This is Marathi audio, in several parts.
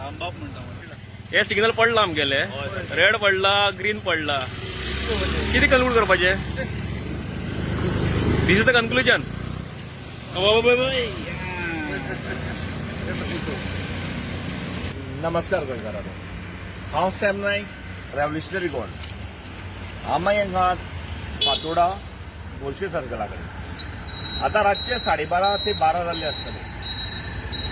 रामबाब म्हणटा हे सिग्नल पडला आमगेले रेड पडला ग्रीन पडला किती कन्क्लूड करपाचे दिस इज द कन्क्लुजन नमस्कार गोंयकारांनो हांव सॅम नायक रेव्होल्युशनरी गोवन्स आमी हांगा फातोडा गोलशे सर्कला कडेन आतां रातचे 12:30 ते 12 जाल्ले आसतले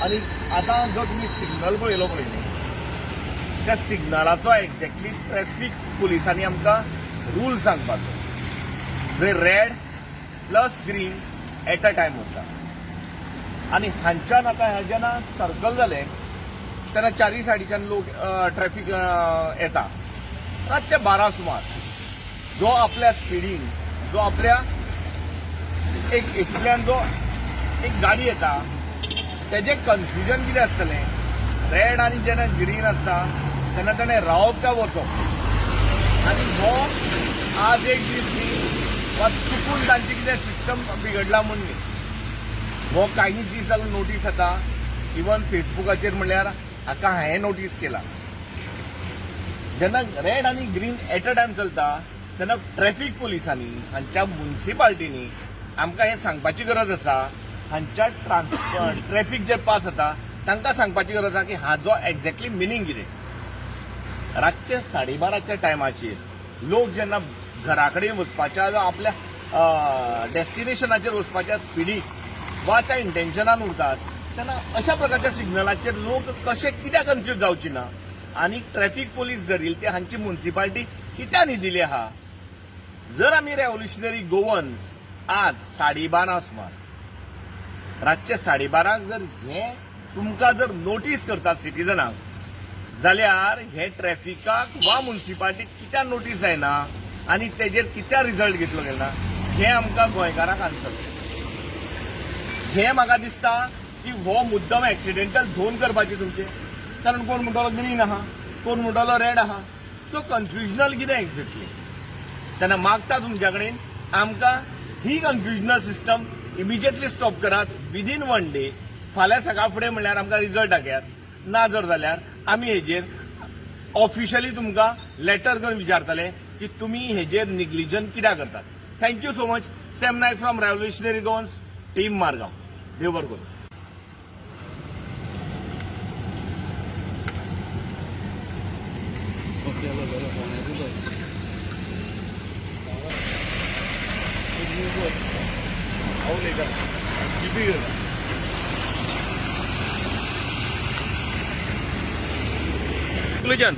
आनी आतां जो तुमी सिग्नल पळयलो पळय न्ही त्या सिग्नलाचो एक्झॅक्टली ट्रॅफिक पुलिसांनी आमकां रूल सांगपाचो जंय red plus green at a time उरता आनी हांच्यान आतां हे जेन्ना सर्कल जालें तेन्ना चारी सायडीच्यान लोक ट्रॅफिक येता रातचे 12 सुमार जो आपल्या स्पिडीन जो आपल्या एकल्यान जो एक गाडी येता तेजें कन्फ्युजन कितें आसतलें रेड आनी जेन्ना ग्रीन आसता तेन्ना ताणें रावप काय वचप आनी हो आज एक दीस न्ही वा चुकून तांचे कितें सिस्टम बिगडला म्हूण न्ही हो काही दीस जालो नोटीस येता इवन फेसबुकाचेर म्हणल्यार हाका हांवें नोटीस केला जेन्ना रेड आनी ग्रीन एट अ टायम चलता तेन्ना ट्रॅफिक पुलिसांनी हांच्या म्युनिसिपालिटींनी आमकां हें सांगपाची गरज आसा हांच्या ट्रॅफिक जे पास जाता तांकां सांगपाची गरज आसा की हाजो एक्झॅक्टली मिनींग कितें रातचे 12:30च्या टायमाचेर लोक जेन्ना घरा कडेन वचपाच्या आपल्या डेस्टिनेशनाचेर वचपाच्या स्पिडीक वा त्या इंटेन्शनान उरतात तेन्ना अशा प्रकारच्या सिग्नलाचेर लोक कशे कित्याक कन्फ्यूज जावची ना आनी ट्रॅफिक पोलीस धरील ते हांची म्युनिसिपालिटी कित्याक न्ही दिली आहा जर आमी रेव्होल्युशनरी गोवन्स आज 12:30 सुमार रातचे 12:30 जर हे तुमकां जर नोटीस करतात सिटीजनाक जाल्यार हे ट्रॅफिकाक वा म्युनिसिपालिटीक कित्याक नोटीस जायना आनी तेजेर कित्याक रिजल्ट घेतलो गेला हे आमकां गोंयकारांक आन्सर हे म्हाका दिसता की हो मुद्दम एक्सिडेंटल झोन करपाचे तुमचे कारण कोण म्हणटलो ग्रीन आहा कोण म्हणटलो रेड आहा सो कन्फ्युजनल कितें एक्झॅक्टली तेन्ना मागता तुमच्या कडेन आमकां ही कन्फ्युजनल सिस्टम इमिजिएटली स्टॉप करात विदीन 1 डे फाल्यां सकाळ फुडें म्हणल्यार आमकां रिजल्ट दाखयात ना जर जाल्यार आमी हेजेर ऑफिशियली तुमकां लेटर करून विचारतले की तुमी हेजेर निग्लिजन कित्याक करतात thank you so much Sam Naik from revolutionary Goans team Margao देव बरें करूं कन्क्लुजन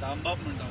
रामबाब म्हणटा